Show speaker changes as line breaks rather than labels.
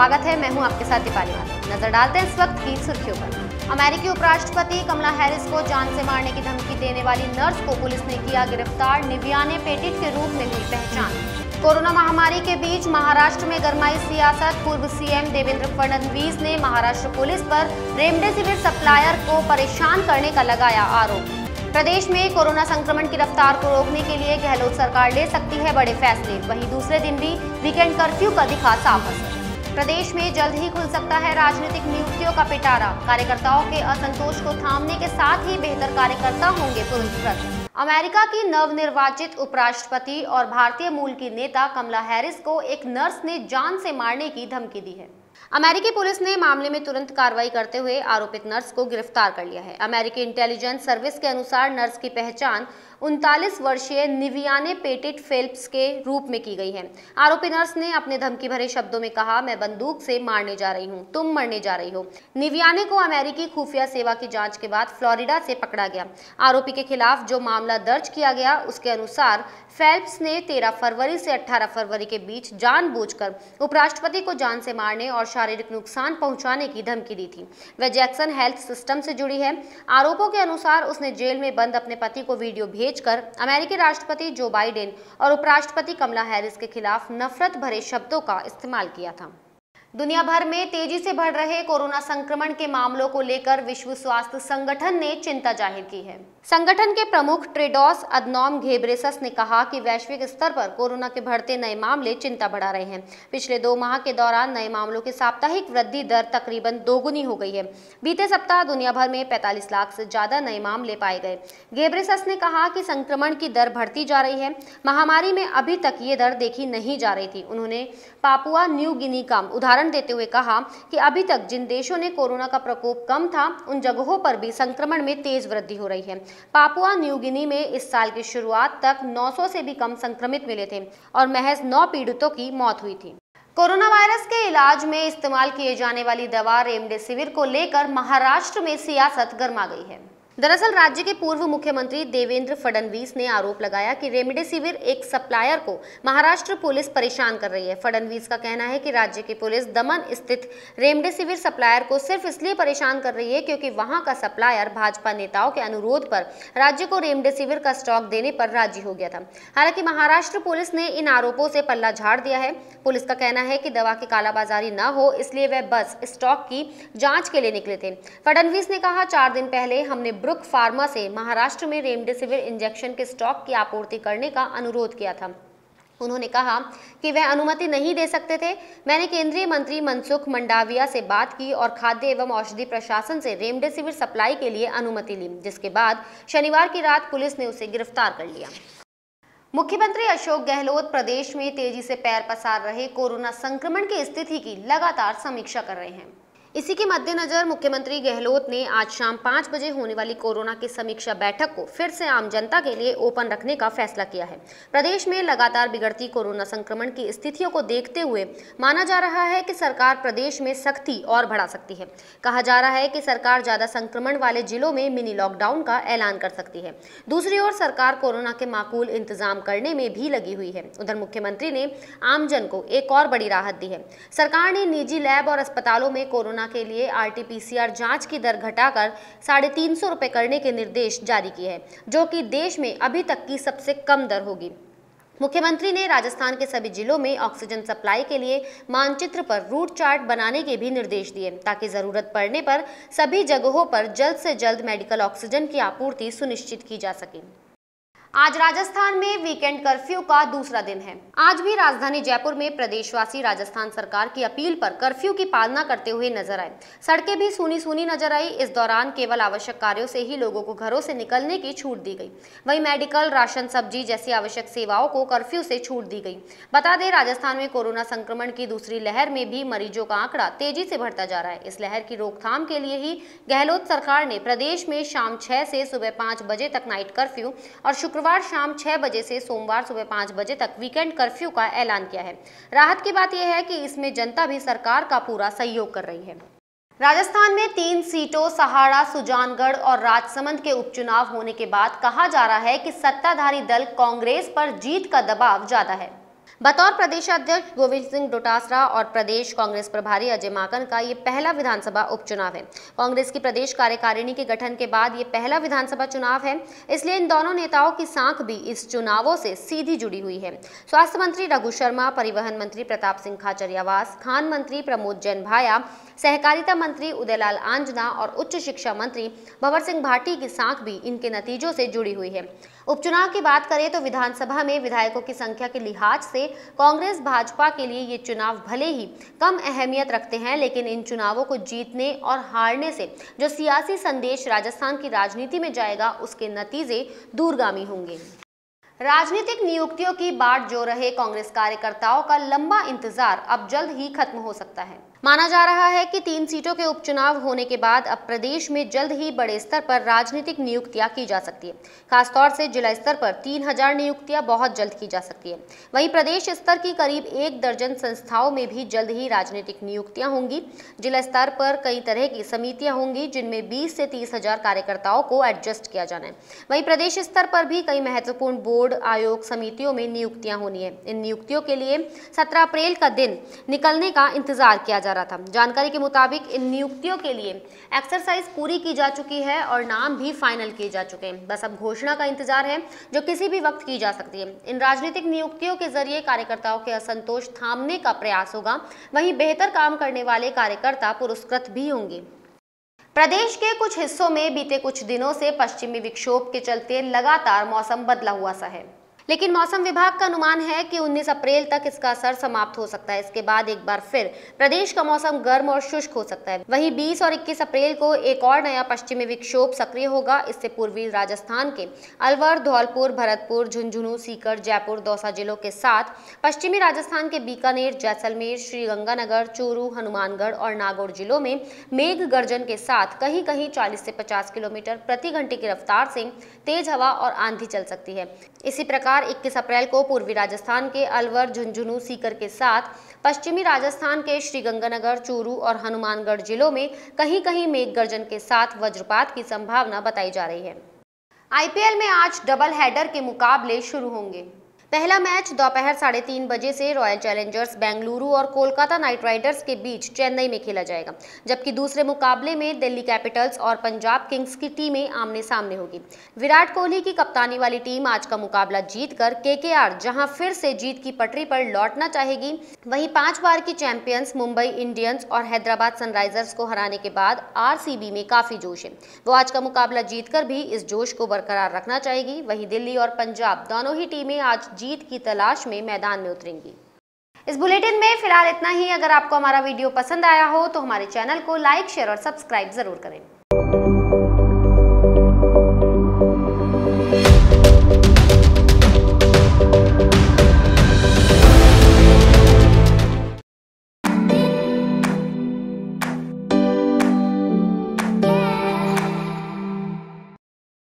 स्वागत है, मैं हूं आपके साथ दीपाली माथुर। नजर डालते हैं इस वक्त की सुर्खियों पर। अमेरिकी उपराष्ट्रपति कमला हैरिस को जान से मारने की धमकी देने वाली नर्स को पुलिस ने किया गिरफ्तार। निवियाने पेटिट के रूप में हुई पहचान। कोरोना महामारी के बीच महाराष्ट्र में गरमाई सियासत। पूर्व सीएम देवेंद्र फडणवीस ने महाराष्ट्र पुलिस पर रेमडेसिविर सप्लायर को परेशान करने का लगाया आरोप। प्रदेश में कोरोना संक्रमण की रफ्तार को रोकने के लिए गहलोत सरकार ले सकती है बड़े फैसले। वहीं दूसरे दिन भी वीकेंड कर्फ्यू का दिखा साफ असर। प्रदेश में जल्द ही खुल सकता है राजनीतिक नियुक्तियों का पिटारा। कार्यकर्ताओं के असंतोष को थामने के साथ ही बेहतर कार्यकर्ता होंगे पुरस्कृत। अमेरिका की नवनिर्वाचित उपराष्ट्रपति और भारतीय मूल की नेता कमला हैरिस को एक नर्स ने जान से मारने की धमकी दी है। अमेरिकी पुलिस ने मामले में तुरंत कार्रवाई करते हुए आरोपित नर्स को गिरफ्तार कर लिया है। अमेरिकी इंटेलिजेंस सर्विस के अनुसार नर्स की पहचान 39 वर्षीय निवियाने पेटिट फेल्प्स के रूप में की गई है। आरोपी नर्स ने अपने धमकी भरे शब्दों में कहा, मैं बंदूक से मारने जा रही हूं, तुम मरने जा रही हो। निवियाने को अमेरिकी खुफिया सेवा की जांच के बाद फ्लोरिडा से पकड़ा गया। आरोपी के खिलाफ जो मामला दर्ज किया गया उसके अनुसार फेल्प्स ने 13 फरवरी से 18 फरवरी के बीच जानबूझकर उपराष्ट्रपति को जान से मारने और शारीरिक नुकसान पहुंचाने की धमकी दी थी। वह जैक्सन हेल्थ सिस्टम से जुड़ी है। आरोपों के अनुसार उसने जेल में बंद अपने पति को वीडियो भेजकर अमेरिकी राष्ट्रपति जो बाइडेन और उपराष्ट्रपति कमला हैरिस के खिलाफ नफरत भरे शब्दों का इस्तेमाल किया था। दुनिया भर में तेजी से बढ़ रहे कोरोना संक्रमण के मामलों को लेकर विश्व स्वास्थ्य संगठन ने चिंता जाहिर की है। संगठन के प्रमुख टेड्रोस अदनॉम घेब्रेसस ने कहा कि वैश्विक स्तर पर कोरोना के बढ़ते नए मामले चिंता बढ़ा रहे हैं। पिछले 2 माह के दौरान नए मामलों की साप्ताहिक वृद्धि दर तकरीबन दोगुनी हो गई है। बीते सप्ताह दुनिया भर में 45 लाख से ज्यादा नए मामले पाए गए। घेब्रेसस ने कहा कि संक्रमण की दर बढ़ती जा रही है। महामारी में अभी तक ये दर देखी नहीं जा रही थी। उन्होंने पापुआ न्यू गिनी का उदाहरण देते हुए कहा कि अभी तक जिन देशों ने कोरोना का प्रकोप कम था उन जगहों पर भी संक्रमण में तेज वृद्धि हो रही है। पापुआ न्यू गिनी में इस साल की शुरुआत तक 900 से भी कम संक्रमित मिले थे और महज 9 पीड़ितों की मौत हुई थी। कोरोना वायरस के इलाज में इस्तेमाल किए जाने वाली दवा रेमडेसिविर को लेकर महाराष्ट्र में सियासत गर्मा गई है। दरअसल राज्य के पूर्व मुख्यमंत्री देवेंद्र फडणवीस ने आरोप लगाया कि रेमडेसिविर एक सप्लायर को महाराष्ट्र पुलिस परेशान कर रही है। फडणवीस का कहना है कि राज्य की पुलिस दमन स्थित रेमडेसिविर सप्लायर को सिर्फ इसलिए परेशान कर रही है क्योंकि वहां का सप्लायर भाजपा नेताओं के अनुरोध पर राज्य को रेमडेसिविर का स्टॉक देने पर राजी हो गया था। हालांकि महाराष्ट्र पुलिस ने इन आरोपों से पल्ला झाड़ दिया है। पुलिस का कहना है कि दवा की कालाबाजारी न हो इसलिए वह बस स्टॉक की जाँच के लिए निकले थे। फडणवीस ने कहा, 4 दिन पहले हमने ब्रुक फार्मा से महाराष्ट्र में रेमडेसिविर इंजेक्शन के स्टॉक की आपूर्ति करने का अनुरोध किया था। उन्होंने कहा कि वह अनुमति नहीं दे सकते थे। मैंने केंद्रीय मंत्री मनसुख मंडाविया से बात की और खाद्य एवं औषधि प्रशासन से रेमडेसिविर सप्लाई के लिए अनुमति ली, जिसके बाद शनिवार की रात पुलिस ने उसे गिरफ्तार कर लिया। मुख्यमंत्री अशोक गहलोत प्रदेश में तेजी से पैर पसार रहे कोरोना संक्रमण की स्थिति की लगातार समीक्षा कर रहे हैं। इसी के मद्देनजर मुख्यमंत्री गहलोत ने आज शाम 5 बजे होने वाली कोरोना की समीक्षा बैठक को फिर से आम जनता के लिए ओपन रखने का फैसला किया है। प्रदेश में लगातार बिगड़ती कोरोना संक्रमण की स्थितियों को देखते हुए माना जा रहा है कि सरकार प्रदेश में सख्ती और बढ़ा सकती है। कहा जा रहा है कि सरकार ज्यादा संक्रमण वाले जिलों में मिनी लॉकडाउन का ऐलान कर सकती है। दूसरी ओर सरकार कोरोना के माकूल इंतजाम करने में भी लगी हुई है। उधर मुख्यमंत्री ने आमजन को एक और बड़ी राहत दी है। सरकार ने निजी लैब और अस्पतालों में कोरोना के लिए RT-PCR जांच की दर घटाकर 350 रुपए करने के निर्देश जारी किए हैं, जो कि देश में अभी तक की सबसे कम दर होगी। मुख्यमंत्री ने राजस्थान के सभी जिलों में ऑक्सीजन सप्लाई के लिए मानचित्र पर रूट चार्ट बनाने के भी निर्देश दिए ताकि जरूरत पड़ने पर सभी जगहों पर जल्द से जल्द मेडिकल ऑक्सीजन की आपूर्ति सुनिश्चित की जा सके। आज राजस्थान में वीकेंड कर्फ्यू का दूसरा दिन है। आज भी राजधानी जयपुर में प्रदेशवासी राजस्थान सरकार की अपील पर कर्फ्यू की पालना करते हुए नजर आए। सड़कें भी सूनी सूनी नजर आई। इस दौरान केवल आवश्यक कार्यों से ही लोगों को घरों से निकलने की छूट दी गई। वहीं मेडिकल, राशन, सब्जी जैसी आवश्यक सेवाओं को कर्फ्यू से छूट दी गई। बता दें, राजस्थान में कोरोना संक्रमण की दूसरी लहर में भी मरीजों का आंकड़ा तेजी से बढ़ता जा रहा है। इस लहर की रोकथाम के लिए ही गहलोत सरकार ने प्रदेश में शाम 6 से सुबह 5 बजे तक नाइट कर्फ्यू और शुक्रवार शाम 6 बजे से सोमवार सुबह 5 बजे तक वीकेंड कर्फ्यू का ऐलान किया है। राहत की बात यह है कि इसमें जनता भी सरकार का पूरा सहयोग कर रही है। राजस्थान में 3 सीटों सहाड़ा, सुजानगढ़ और राजसमंद के उपचुनाव होने के बाद कहा जा रहा है कि सत्ताधारी दल कांग्रेस पर जीत का दबाव ज्यादा है। बतौर प्रदेशाध्यक्ष गोविंद सिंह डोटासरा और प्रदेश कांग्रेस प्रभारी अजय माकन का ये पहला विधानसभा उपचुनाव है। कांग्रेस की प्रदेश कार्यकारिणी के गठन के बाद ये पहला विधानसभा चुनाव है, इसलिए इन दोनों नेताओं की सांख भी इस चुनावों से सीधी जुड़ी हुई है। स्वास्थ्य मंत्री रघु शर्मा, परिवहन मंत्री प्रताप सिंह खाचरियावास, खान मंत्री प्रमोद जैन भाया, सहकारिता मंत्री उदयलाल आंजना और उच्च शिक्षा मंत्री भंवर सिंह भाटी की सांख भी इनके नतीजों से जुड़ी हुई है। उपचुनाव की बात करें तो विधानसभा में विधायकों की संख्या के लिहाज से कांग्रेस भाजपा के लिए ये चुनाव भले ही कम अहमियत रखते हैं, लेकिन इन चुनावों को जीतने और हारने से जो सियासी संदेश राजस्थान की राजनीति में जाएगा, उसके नतीजे दूरगामी होंगे। राजनीतिक नियुक्तियों की बाट जो रहे कांग्रेस कार्यकर्ताओं का लंबा इंतजार अब जल्द ही खत्म हो सकता है। माना जा रहा है कि 3 सीटों के उपचुनाव होने के बाद अब प्रदेश में जल्द ही बड़े स्तर पर राजनीतिक नियुक्तियां की जा सकती है। खासतौर से जिला स्तर पर 3000 नियुक्तियां बहुत जल्द की जा सकती है। वहीं प्रदेश स्तर की करीब 1 दर्जन संस्थाओं में भी जल्द ही राजनीतिक नियुक्तियां होंगी। जिला स्तर पर कई तरह की समितियां होंगी, जिनमें 20 से 30 हजार कार्यकर्ताओं को एडजस्ट किया जाना है। वहीं प्रदेश स्तर पर भी कई महत्वपूर्ण बोर्ड, आयोग, समितियों में नियुक्तियां होनी है। इन नियुक्तियों के लिए 17 अप्रैल का दिन निकलने का इंतजार किया जा रहा था। जानकारी के मुताबिक इन नियुक्तियों के लिए एक्सरसाइज पूरी की जा चुकी है और नाम भी फाइनल किए जा चुके हैं। बस अब घोषणा का इंतजार है, जो किसी भी वक्त की जा सकती है। इन राजनीतिक नियुक्तियों के जरिए कार्यकर्ताओं के असंतोष थामने का प्रयास होगा। वहीं बेहतर काम करने वाले कार्यकर्ता पुरस्कृत भी होंगे। प्रदेश के कुछ हिस्सों में बीते कुछ दिनों से पश्चिमी विक्षोभ के चलते लगातार मौसम बदला हुआ सा है, लेकिन मौसम विभाग का अनुमान है कि 19 अप्रैल तक इसका असर समाप्त हो सकता है। इसके बाद एक बार फिर प्रदेश का मौसम गर्म और शुष्क हो सकता है। वहीं 20 और 21 अप्रैल को एक और नया पश्चिमी विक्षोभ सक्रिय होगा। इससे पूर्वी राजस्थान के अलवर, धौलपुर, भरतपुर, झुंझुनू, सीकर, जयपुर, दौसा जिलों के साथ पश्चिमी राजस्थान के बीकानेर, जैसलमेर, श्रीगंगानगर, चूरू, हनुमानगढ़ और नागौर जिलों में मेघ गर्जन के साथ कहीं कहीं 40 से 50 किलोमीटर प्रति घंटे की रफ्तार से तेज हवा और आंधी चल सकती है। इसी प्रकार 21 अप्रैल को पूर्वी राजस्थान के अलवर, झुंझुनू, सीकर के साथ पश्चिमी राजस्थान के श्रीगंगानगर, चूरू और हनुमानगढ़ जिलों में कहीं कहीं मेघ गर्जन के साथ वज्रपात की संभावना बताई जा रही है। आईपीएल में आज डबल हेडर के मुकाबले शुरू होंगे। पहला मैच दोपहर 3:30 बजे से रॉयल चैलेंजर्स बेंगलुरु और कोलकाता नाइट राइडर्स के बीच चेन्नई में खेला जाएगा, जबकि दूसरे मुकाबले में दिल्ली कैपिटल्स और पंजाब किंग्स की टीमें आमने सामने होगी। विराट कोहली की कप्तानी वाली टीम आज का मुकाबला जीतकर केकेआर जहां फिर से जीत की पटरी पर लौटना चाहेगी, वहीं 5 बार की चैंपियंस मुंबई इंडियंस और हैदराबाद सनराइजर्स को हराने के बाद आरसीबी में काफी जोश है। वो आज का मुकाबला जीतकर भी इस जोश को बरकरार रखना चाहेगी। वहीं दिल्ली और पंजाब दोनों ही टीमें आज जीत की तलाश में मैदान में उतरेंगी। इस बुलेटिन में फिलहाल इतना ही। अगर आपको हमारा वीडियो पसंद आया हो तो हमारे चैनल को लाइक, शेयर और सब्सक्राइब जरूर करें।